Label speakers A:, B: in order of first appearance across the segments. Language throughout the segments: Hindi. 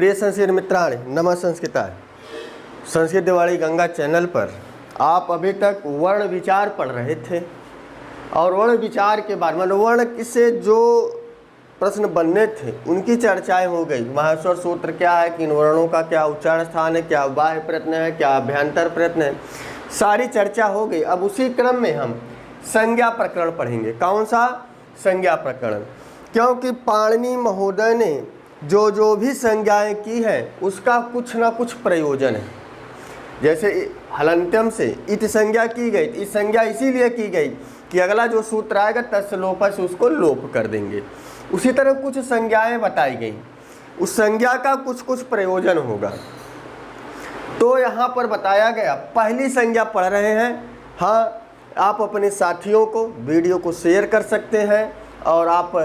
A: प्रिय संस्कृत मित्राणि, नमः संस्कृताय। संस्कृत दिवाली गंगा चैनल पर आप अभी तक वर्ण विचार पढ़ रहे थे और वर्ण विचार के बारे में वर्ण से जो प्रश्न बनने थे उनकी चर्चाएं हो गई। माहेश्वर सूत्र क्या है, किन वर्णों का क्या उच्चारण स्थान है, क्या बाह्य प्रयत्न है, क्या अभ्यंतर प्रयत्न है, सारी चर्चा हो गई। अब उसी क्रम में हम संज्ञा प्रकरण पढ़ेंगे। कौन सा? संज्ञा प्रकरण। क्योंकि पाणिनि महोदय ने जो भी संज्ञाएं की है उसका कुछ ना कुछ प्रयोजन है। जैसे हलंत्यम से इत संज्ञा की गई, इस संज्ञा इसीलिए की गई कि अगला जो सूत्र आएगा तस्य लोप से उसको लोप कर देंगे। उसी तरह कुछ संज्ञाएं बताई गई, उस संज्ञा का कुछ कुछ प्रयोजन होगा। तो यहाँ पर बताया गया, पहली संज्ञा पढ़ रहे हैं। हाँ, आप अपने साथियों को वीडियो को शेयर कर सकते हैं और आप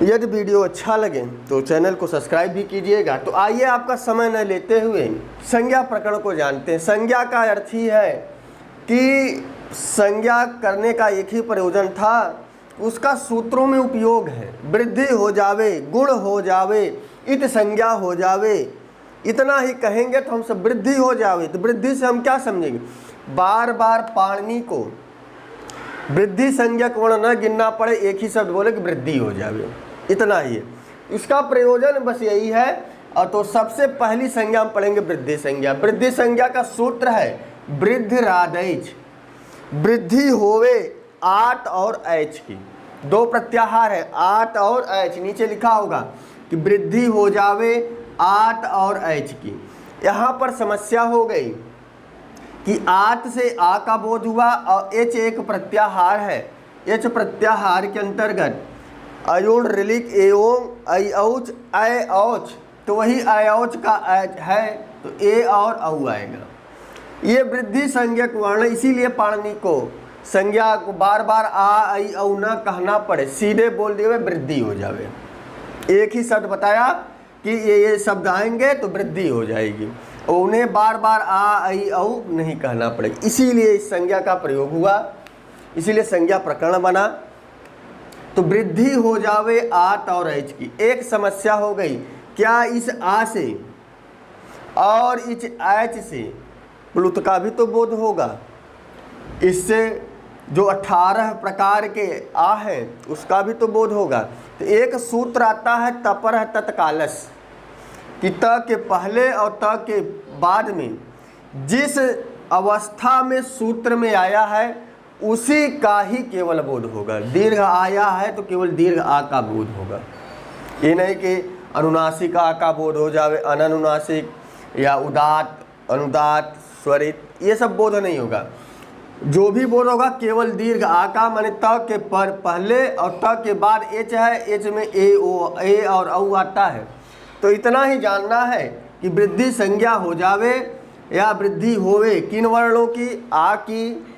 A: यदि वीडियो अच्छा लगे तो चैनल को सब्सक्राइब भी कीजिएगा। तो आइए आपका समय न लेते हुए संज्ञा प्रकरण को जानते हैं। संज्ञा का अर्थ ही है कि संज्ञा करने का एक ही प्रयोजन था, उसका सूत्रों में उपयोग है। वृद्धि हो जावे, गुण हो जावे, इत संज्ञा हो जावे, इतना ही कहेंगे तो हम सब वृद्धि हो जावे। तो वृद्धि से हम क्या समझेंगे? बार बार पाणिनि को वृद्धि संज्ञक वर्ण न गिनना पड़े, एक ही शब्द बोले कि वृद्धि हो जावे, इतना ही है। इसका प्रयोजन बस यही है। और तो सबसे पहली संज्ञा हम पढ़ेंगे वृद्धि संज्ञा। वृद्धि संज्ञा का सूत्र है वृद्धिरादैच। वृद्धि होवे आट और ऐच की, दो प्रत्याहार है, आट और ऐच। नीचे लिखा होगा कि वृद्धि हो जावे आट और ऐच की। यहाँ पर समस्या हो गई कि आट से आ का बोध हुआ और एच एक प्रत्याहार है। एच प्रत्याहार के अंतर्गत अयोड़ रिलिक एओं ऐ औच ऐ औच, तो वही ऐ औच का ऐच है तो ए और औ आएगा। ये वृद्धि संज्ञक वर्ण, इसीलिए पाणिनि को संज्ञा को बार बार आ ऐ औ न कहना पड़े, सीधे बोल दिए वृद्धि हो जावे। एक ही शब्द बताया कि ये शब्द आएंगे तो वृद्धि हो जाएगी और उन्हें बार बार आ ऐ औ नहीं कहना पड़े, इसीलिए इस संज्ञा का प्रयोग हुआ, इसीलिए संज्ञा प्रकरण बना। तो वृद्धि हो जावे आट और ऐच की। एक समस्या हो गई, क्या इस आ से और इस ऐच से प्लुत का भी तो बोध होगा? इससे जो 18 प्रकार के आ है उसका भी तो बोध होगा। तो एक सूत्र आता है तपर तत्कालस, कि त के पहले और त के बाद में जिस अवस्था में सूत्र में आया है उसी का ही केवल बोध होगा। दीर्घ आया है तो केवल दीर्घ आ का बोध होगा। ये नहीं कि अनुनासिक आ का बोध हो जावे, अननुनासिक या उदात अनुदात स्वरित, ये सब बोध नहीं होगा। जो भी बोध होगा केवल दीर्घ आ का, माने त के पहले और त के बाद एच है, एच में ए और औ आता है। तो इतना ही जानना है कि वृद्धि संज्ञा हो जावे या वृद्धि होवे किन वर्णों की? आ की,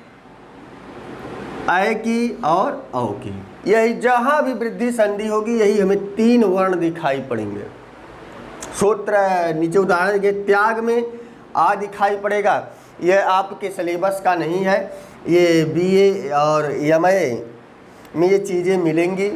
A: ऐ की और औ की। यही जहाँ भी वृद्धि संधि होगी यही हमें तीन वर्ण दिखाई पड़ेंगे। सूत्र नीचे उदाहरण के त्याग में आ दिखाई पड़ेगा। यह आपके सिलेबस का नहीं है, ये बीए और एमए में ये चीज़ें मिलेंगी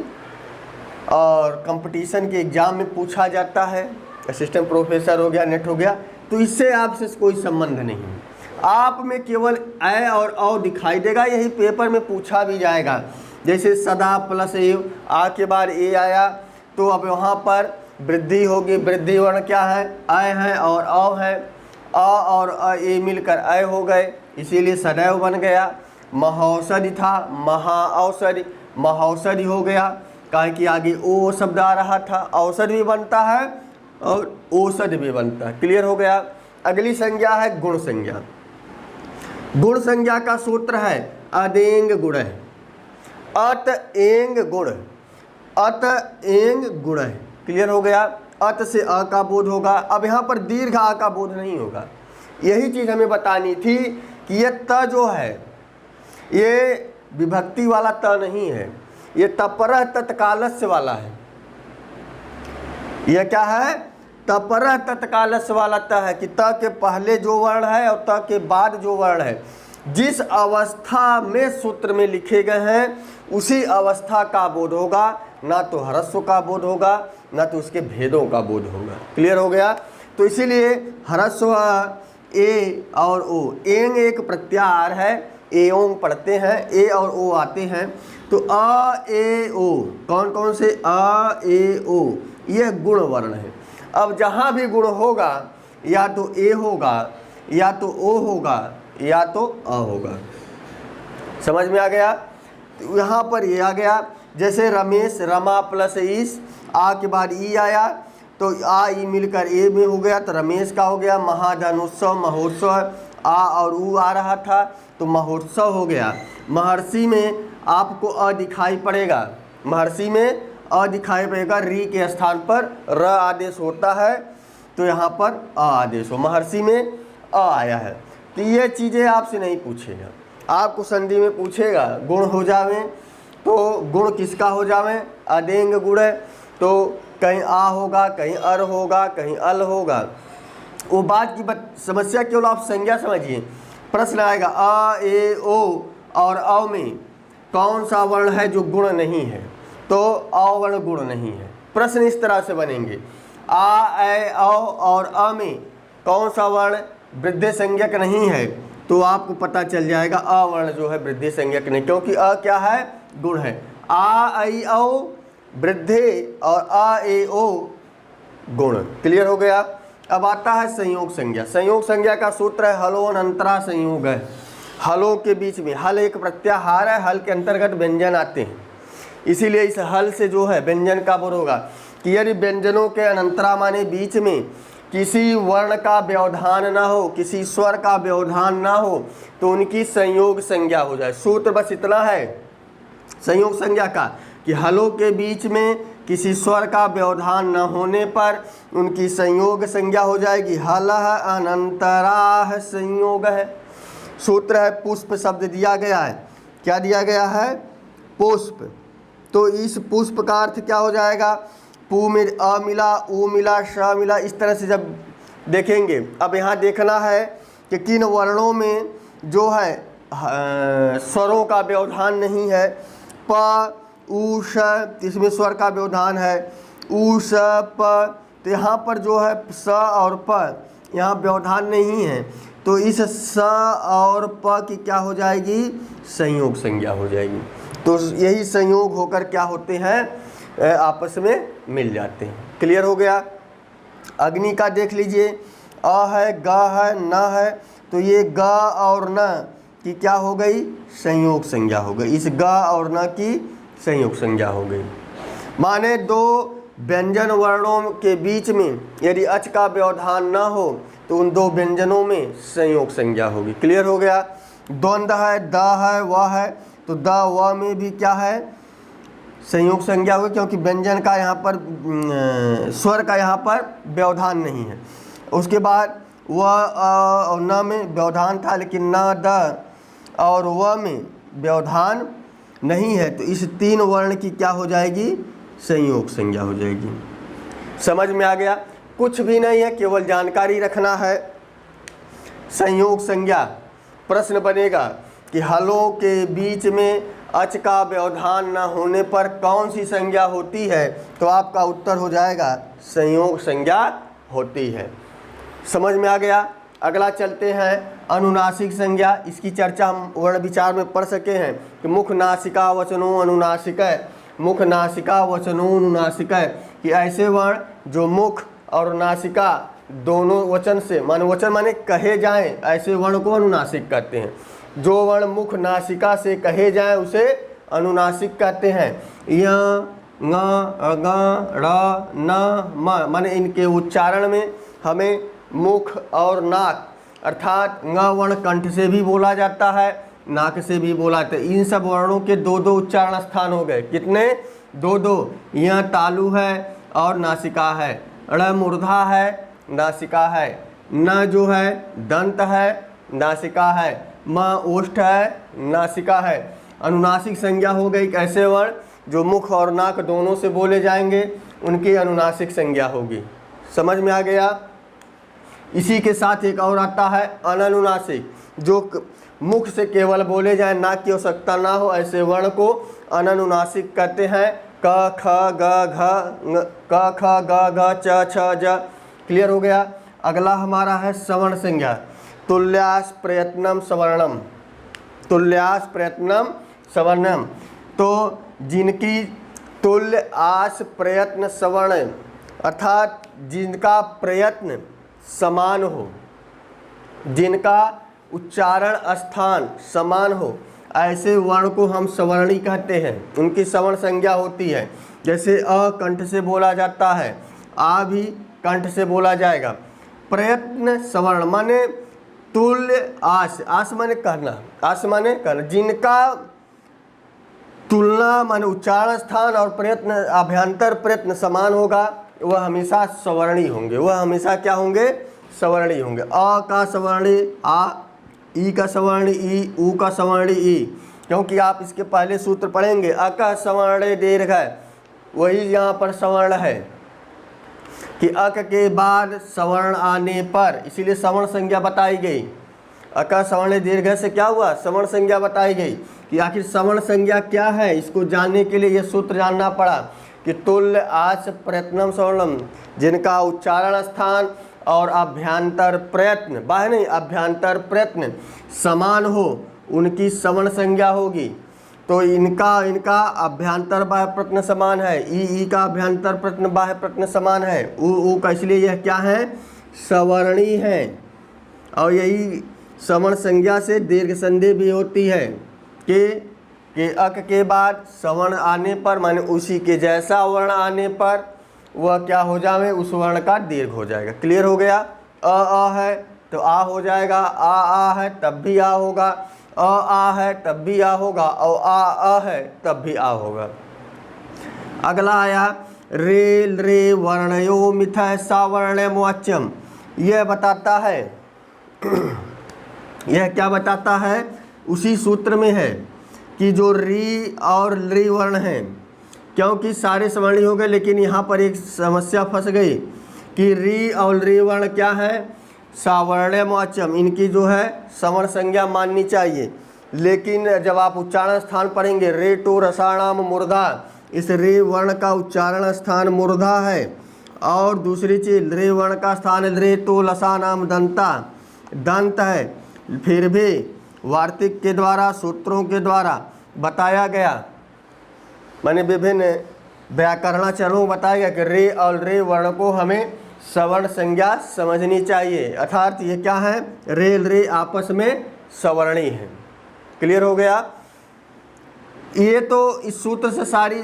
A: और कंपटीशन के एग्ज़ाम में पूछा जाता है। असिस्टेंट प्रोफेसर हो गया, नेट हो गया, तो इससे आपसे कोई संबंध नहीं। आप में केवल ऐ और औ दिखाई देगा, यही पेपर में पूछा भी जाएगा। जैसे सदा प्लस ए, आ के बाद ए आया तो अब वहाँ पर वृद्धि होगी। वृद्धि वर्ण क्या है? ऐ है और औ है, अ और ए मिलकर ऐ हो गए, इसीलिए सदैव बन गया। महौषधि था, महाऔषधि, महौषधि हो गया, काहे कि आगे ओ शब्द आ रहा था। औषध भी बनता है और औषध भी बनता है। क्लियर हो गया। अगली संज्ञा है गुण संज्ञा। गुण संज्ञा का सूत्र है अदेंग गुण है, अत एंग गुण, अत एंग गुण है। क्लियर हो गया। अत से अ का बोध होगा। अब यहाँ पर दीर्घ आ का बोध नहीं होगा। यही चीज़ हमें बतानी थी कि ये त जो है ये विभक्ति वाला त नहीं है, ये तपर तत्कालस्य वाला है। यह क्या है? तपर तत्कालस्य वाला त है कि त के पहले जो वर्ण है और त के बाद जो वर्ण है, जिस अवस्था में सूत्र में लिखे गए हैं उसी अवस्था का बोध होगा, ना तो ह्रस्व का बोध होगा ना तो उसके भेदों का बोध होगा। क्लियर हो गया। तो इसीलिए ह्रस्व ए और ओ, एंग एक प्रत्याहार है, एओंग पढ़ते हैं, ए और ओ आते हैं। तो अ ए ओ, कौन कौन से? अ ए ओ, ये गुण वर्ण है। अब जहाँ भी गुण होगा या तो ए होगा या तो ओ होगा या तो अ होगा। समझ में आ गया? तो यहाँ पर ये आ गया, जैसे रमेश, रमा प्लस ईस, आ के बाद ई आया तो आ ई मिलकर ए में हो गया तो रमेश का हो गया। महाधनुत्सव, महोत्सव, आ और ऊ आ रहा था तो महोत्सव हो गया। महर्षि में आपको अ दिखाई पड़ेगा, महर्षि में अ दिखाई पड़ेगा, री के स्थान पर र आदेश होता है तो यहाँ पर अ आदेश हो, महर्षि में अ आया है। तो ये चीज़ें आपसे नहीं पूछेगा, आपको संधि में पूछेगा गुण हो जावे तो गुण किसका हो जावे? अदेंग गुण है तो कहीं आ होगा, कहीं अर होगा, कहीं अल होगा। वो बात की समस्या केवल आप संज्ञा समझिए। प्रश्न आएगा अ ए ओ और अ में कौन सा वर्ण है जो गुण नहीं है? तो अ वर्ण गुण नहीं है। प्रश्न इस तरह से बनेंगे, आ ए औ और अ में कौन सा वर्ण वृद्धि संज्ञक नहीं है? तो आपको पता चल जाएगा अ वर्ण जो है वृद्धि संज्ञक नहीं, क्योंकि अ क्या है? गुण है। आ ऐ औ वृद्धि और आ ए ओ गुण। क्लियर हो गया। अब आता है संयोग संज्ञा। संयोग संज्ञा का सूत्र है हलोन अंतरा संयोग है। हलों के बीच में, हल एक प्रत्याहार है, हल के अंतर्गत व्यंजन आते हैं, इसीलिए इस हल से जो है व्यंजन का बोध होगा कि यदि व्यंजनों के अनंतरा माने बीच में किसी वर्ण का व्यवधान ना हो, किसी स्वर का व्यवधान ना हो तो उनकी संयोग संज्ञा हो जाए। सूत्र बस इतना है संयोग संज्ञा का कि हलों के बीच में किसी स्वर का व्यवधान न होने पर उनकी संयोग संज्ञा हो जाएगी। हलः अनंतराः संयोग है। सूत्र है पुष्प शब्द दिया गया है, क्या दिया गया है? पुष्प। तो इस पुष्प का अर्थ क्या हो जाएगा? पू में अ मिला, ऊ मिला, श मिला, इस तरह से जब देखेंगे। अब यहाँ देखना है कि किन वर्णों में जो है स्वरों का व्यवधान नहीं है। प ऊ श, इसमें स्वर का व्यवधान है। ऊ स प, तो यहाँ पर जो है स और प यहाँ व्यवधान नहीं है, तो इस स और प की क्या हो जाएगी? संयोग संज्ञा हो जाएगी। तो यही संयोग होकर क्या होते हैं? आपस में मिल जाते हैं। क्लियर हो गया। अग्नि का देख लीजिए, अ है, ग है, न है, तो ये ग और न की क्या हो गई? संयोग संज्ञा हो गई। इस ग और न की संयोग संज्ञा हो गई। माने दो व्यंजन वर्णों के बीच में यदि अच का व्यवधान न हो तो उन दो व्यंजनों में संयोग संज्ञा होगी। क्लियर हो गया। द्वंद्व है, द है, व है, तो द व में भी क्या है? संयोग संज्ञा होगी, क्योंकि व्यंजन का यहाँ पर स्वर का यहाँ पर व्यवधान नहीं है। उसके बाद व और न में व्यवधान था, लेकिन न, द और व में व्यवधान नहीं है, तो इस तीन वर्ण की क्या हो जाएगी? संयोग संज्ञा हो जाएगी। समझ में आ गया? कुछ भी नहीं है, केवल जानकारी रखना है। संयोग संज्ञा प्रश्न बनेगा कि हलों के बीच में अच का व्यवधान न होने पर कौन सी संज्ञा होती है? तो आपका उत्तर हो जाएगा संयोग संज्ञा होती है। समझ में आ गया। अगला चलते हैं अनुनासिक संज्ञा। इसकी चर्चा हम वर्ण विचार में पढ़ सके हैं कि मुख नासिका वचनो अनुनासिक है, मुख नासिका वचनो अनुनासिक है, कि ऐसे वर्ण जो मुख और नासिका दोनों वचन से, मान वचन माने कहे जाएं, ऐसे वर्ण को अनुनासिक कहते हैं। जो वर्ण मुख नासिका से कहे जाएं उसे अनुनासिक कहते हैं। य, ङ, ग, ड़, न, म, माने इनके उच्चारण में हमें मुख और नाक अर्थात ङ वर्ण कंठ से भी बोला जाता है, नाक से भी बोला जाता है। इन सब वर्णों के दो दो उच्चारण स्थान हो गए। कितने? दो दो। यह तालु है और नासिका है, ड़ मूर्धा है, नासिका है, न जो है दंत है, नासिका है, म ओष्ठ है, नासिका है। अनुनासिक संज्ञा हो गई। कैसे वर्ण जो मुख और नाक दोनों से बोले जाएंगे उनकी अनुनासिक संज्ञा होगी। समझ में आ गया। इसी के साथ एक और आता है अननुनासिक, जो मुख से केवल बोले जाए, नाक की आवश्यकता ना हो, ऐसे वर्ण को अननुनासिक कहते हैं। क ख ग घ क ख ग घ च छ ज। क्लियर हो गया। अगला हमारा है सवर्ण संज्ञा। तुल्यास प्रयत्नम सवर्णम, तुल्यास प्रयत्नम सवर्णम। तो जिनकी तुल्य आस प्रयत्न सवर्ण अर्थात जिनका प्रयत्न समान हो, जिनका उच्चारण स्थान समान हो, ऐसे वर्ण को हम सवर्णी कहते हैं। उनकी सवर्ण संज्ञा होती है। जैसे अ कंठ से बोला जाता है, आ भी कंठ से बोला जाएगा। प्रयत्न सवर्ण माने तुल्य आस, आस माने कहना, आस माने कहना। जिनका तुलना माने उच्चारण स्थान और प्रयत्न अभ्यंतर प्रयत्न समान होगा, वह हमेशा सवर्णी होंगे। वह हमेशा क्या होंगे? सवर्णी होंगे। अ का सवर्णी आ, ई का सवर्णी ई, ऊ का सवर्णी ई। क्योंकि आप इसके पहले सूत्र पढ़ेंगे, अ का सवर्ण दीर्घ है, वही यहाँ पर सवर्ण है कि अक के बाद सवर्ण आने पर, इसीलिए सवर्ण संज्ञा बताई गई। अका सवर्ण दीर्घ से क्या हुआ? सवर्ण संज्ञा बताई गई। कि आखिर सवर्ण संज्ञा क्या है, इसको जानने के लिए यह सूत्र जानना पड़ा कि तुल्य आस प्रयत्नम सवर्णम, जिनका उच्चारण स्थान और अभ्यंतर प्रयत्न, बाह्य नहीं अभ्यंतर प्रयत्न समान हो, उनकी सवर्ण संज्ञा होगी। तो इनका अभ्यंतर बाह्य प्रयत्न समान है। ई का अभ्यंतर प्रयत्न बाह्य प्रयत्न समान है। ऊ का, इसलिए यह क्या है? सवर्णी है। और यही सवर्ण संज्ञा से दीर्घ संधि भी होती है कि अक के बाद सवर्ण आने पर माने उसी के जैसा वर्ण आने पर वह क्या हो जाए? उस वर्ण का दीर्घ हो जाएगा। क्लियर हो गया। अ है तो आ हो जाएगा, आ है तब भी आ होगा, आ है तब भी आ होगा, और आ है तब भी आ होगा। अगला आया रे रे वर्णयो मिथ सावर्ण वाच्यम। यह बताता है यह क्या बताता है? उसी सूत्र में है कि जो री और ली वर्ण हैं, क्योंकि सारे सवर्णी हो गए, लेकिन यहाँ पर एक समस्या फंस गई कि री और ली वर्ण क्या है? सावर्ण वाच्यम। इनकी जो है सवर्ण संज्ञा माननी चाहिए। लेकिन जब आप उच्चारण स्थान पढ़ेंगे, रे टो रसाणाम मूर्धा, इस रे वर्ण का उच्चारण स्थान मूर्धा है। और दूसरी चीज, रे वर्ण का स्थान रे तो लसानाम दंता, दंत है। फिर भी वार्तिक के द्वारा, सूत्रों के द्वारा बताया गया, माने विभिन्न व्याकरणाचरों बताया गया कि रे और रे वर्ण को हमें सवर्ण संज्ञा समझनी चाहिए। अर्थात ये क्या है? रे रे आपस में सवर्णी है। क्लियर हो गया। ये तो इस सूत्र से सारी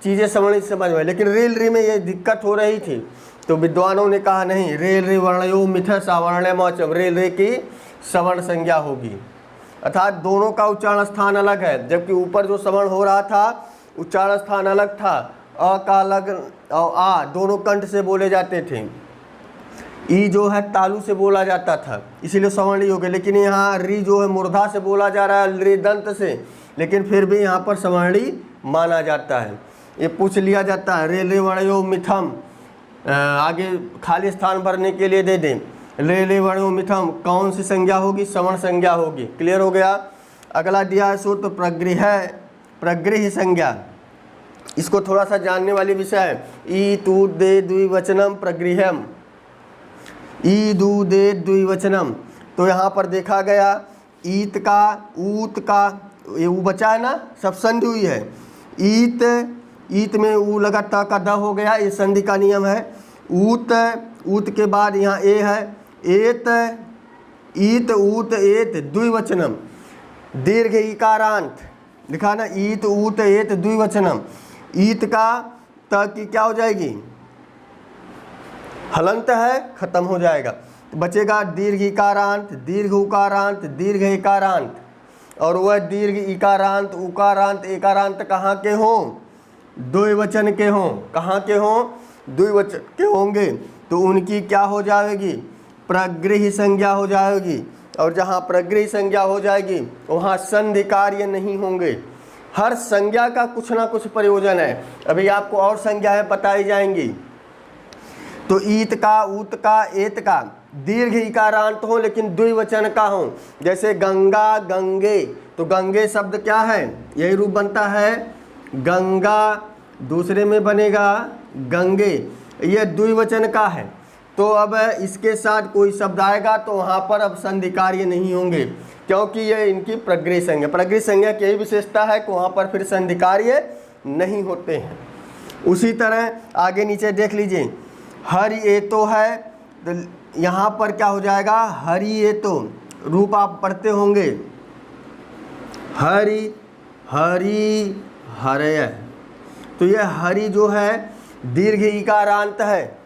A: चीज़ें सवर्णी समझ में, लेकिन रेल रे में ये दिक्कत हो रही थी, तो विद्वानों ने कहा नहीं, रेल रे वर्णयो मिथ सावर्ण मौचम, रेल रे की सवर्ण संज्ञा होगी। अर्थात दोनों का उच्चारण स्थान अलग है, जबकि ऊपर जो सवर्ण हो रहा था उच्चारण स्थान अलग था। अ का अलग और आ दोनों कंठ से बोले जाते थे। ई जो है तालु से बोला जाता था, इसीलिए सवर्णी हो गए। लेकिन यहाँ री जो है मूर्धा से बोला जा रहा है, री दंत से, लेकिन फिर भी यहाँ पर सवर्णी माना जाता है। ये पूछ लिया जाता है, रे ले वर्णयो मिथम, आगे खाली स्थान भरने के लिए दे दें, ले ले वर्णयो मिथम कौन सी संज्ञा होगी? सवर्ण संज्ञा होगी। क्लियर हो गया। अगला दिया है सूत्र प्रगृह संज्ञा। इसको थोड़ा सा जानने वाली विषय है। ई तू दे द्विवचनम प्रगृहम, ई दू दे द्विवचनम। तो यहाँ पर देखा गया ईत का, ऊत का, ये ऊ बचा है ना, सब संधि हुई है। ईत में ऊ लगा, त का द हो गया, ये संधि का नियम है। ऊत के बाद यहाँ ए है, एत, ईत ऊत एत द्विवचनम, दीर्घ इकारांत लिखा ना, ईत ऊत एत द्विवचनम। ईत का त की क्या हो जाएगी? हलंत है, खत्म हो जाएगा, तो बचेगा दीर्घ इकारांत, दीर्घ उकारांत, दीर्घ इकारांत। और वह दीर्घ इकारांत, उकारांत, एकारांत कहाँ के हों? द्विवचन के हों। कहाँ के हों? द्विवचन के होंगे, तो उनकी क्या हो जाएगी? प्रगृह संज्ञा हो जाएगी। और जहाँ प्रगृह संज्ञा हो जाएगी वहाँ संधि कार्य नहीं होंगे। हर संज्ञा का कुछ ना कुछ प्रयोजन है। अभी आपको और संज्ञाएं बताई जाएंगी। तो ईत का, ऊत का, एत का दीर्घ इकारांत हो, लेकिन द्विवचन का हो। जैसे गंगा, गंगे, तो गंगे शब्द क्या है? यही रूप बनता है गंगा दूसरे में बनेगा गंगे। यह द्विवचन का है, तो अब इसके साथ कोई शब्द आएगा तो वहाँ पर अब संधि कार्य नहीं होंगे, क्योंकि ये इनकी प्रगृह संज्ञा। प्रगृह संज्ञा की यही विशेषता है कि वहाँ पर फिर संधि कार्य नहीं होते हैं। उसी तरह आगे नीचे देख लीजिए, हरि ए तो है, तो यहाँ पर क्या हो जाएगा, हरि ए तो रूप आप पढ़ते होंगे, हरि हरि हरय। तो यह हरि जो है दीर्घ इकारांत है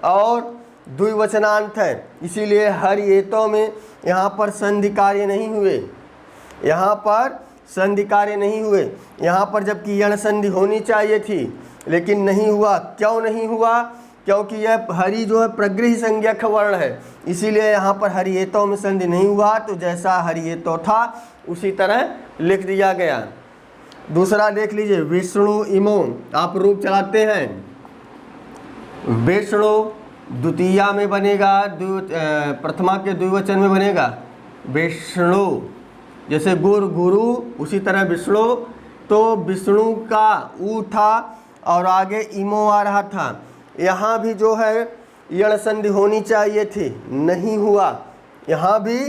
A: और द्विवचनांत है, इसीलिए हरि एतो में यहाँ पर संधि कार्य नहीं हुए, यहाँ पर संधि कार्य नहीं हुए। यहाँ पर जबकि यण संधि होनी चाहिए थी लेकिन नहीं हुआ। क्यों नहीं हुआ? क्योंकि यह हरि जो है प्रगृह संज्ञक वर्ण है, इसीलिए यहाँ पर हरि एतो में संधि नहीं हुआ। तो जैसा हरि एतो था उसी तरह लिख दिया गया। दूसरा देख लीजिए, विष्णु इमो, आप रूप चलाते हैं, विष्णु द्वितीया में बनेगा, प्रथमा के द्विवचन में बनेगा विष्णु। जैसे गुरु गुरु, उसी तरह विष्णु। तो विष्णु का ऊ था और आगे इमो आ रहा था। यहाँ भी जो है यण संधि होनी चाहिए थी, नहीं हुआ। यहाँ भी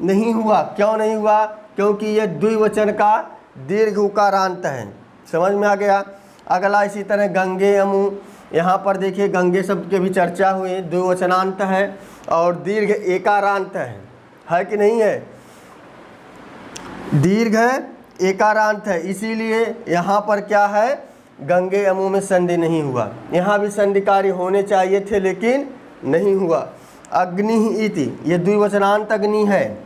A: नहीं हुआ। क्यों नहीं हुआ? क्योंकि यह द्विवचन का दीर्घ उकारांत है। समझ में आ गया? अगला इसी तरह गंगे अमु, यहाँ पर देखिए गंगे शब्द के भी चर्चा हुई, द्विवचनांत है और दीर्घ एकारांत है कि नहीं है? दीर्घ एकारांत है, इसीलिए यहाँ पर क्या है, गंगे अमु में संधि नहीं हुआ। यहाँ भी संधि कार्य होने चाहिए थे लेकिन नहीं हुआ। अग्नि इति, ये द्विवचनांत अग्नि है,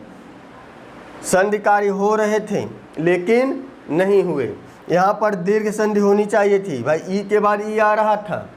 A: संधि कार्य हो रहे थे लेकिन नहीं हुए। यहाँ पर दीर्घ संधि होनी चाहिए थी भाई, ई के बाद ई आ रहा था,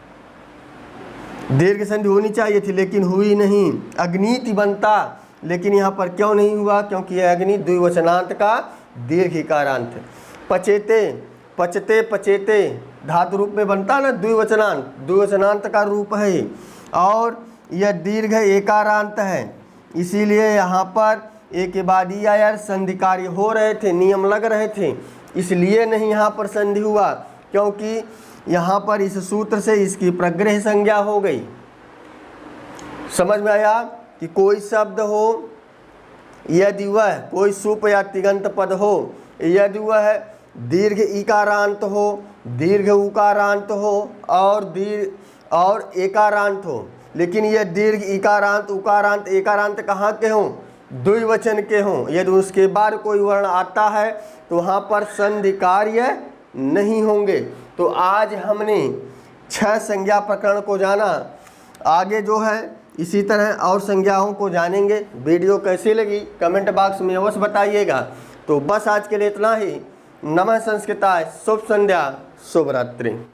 A: दीर्घ संधि होनी चाहिए थी लेकिन हुई नहीं। अग्निति बनता, लेकिन यहाँ पर क्यों नहीं हुआ? क्योंकि यह अग्नि द्विवचनांत का दीर्घ इकारांत है। पचेते, पचते पचेते धातु रूप में बनता ना द्विवचनांत, द्विवचनांत का रूप है और यह दीर्घ एकारांत है, इसीलिए यहाँ पर एक के बाद ही आया, संधि कार्य हो रहे थे, नियम लग रहे थे, इसलिए नहीं यहाँ पर संधि हुआ, क्योंकि यहाँ पर इस सूत्र से इसकी प्रगृह संज्ञा हो गई। समझ में आया कि कोई शब्द हो, यदि वह कोई सुप या तिगंत पद हो, यदि वह दीर्घ इकारांत हो, दीर्घ उकारांत हो और एकारांत हो, लेकिन यह दीर्घ इकारांत उकारांत एकारांत कहाँ के हों? द्विवचन के हों। यदि उसके बाद कोई वर्ण आता है तो वहाँ पर संधि कार्य नहीं होंगे। तो आज हमने 6 संज्ञा प्रकरण को जाना, आगे जो है इसी तरह और संज्ञाओं को जानेंगे। वीडियो कैसी लगी कमेंट बॉक्स में अवश्य बताइएगा। तो बस आज के लिए इतना ही। नमः संस्कृताय, शुभ संध्या, शुभ रात्रि।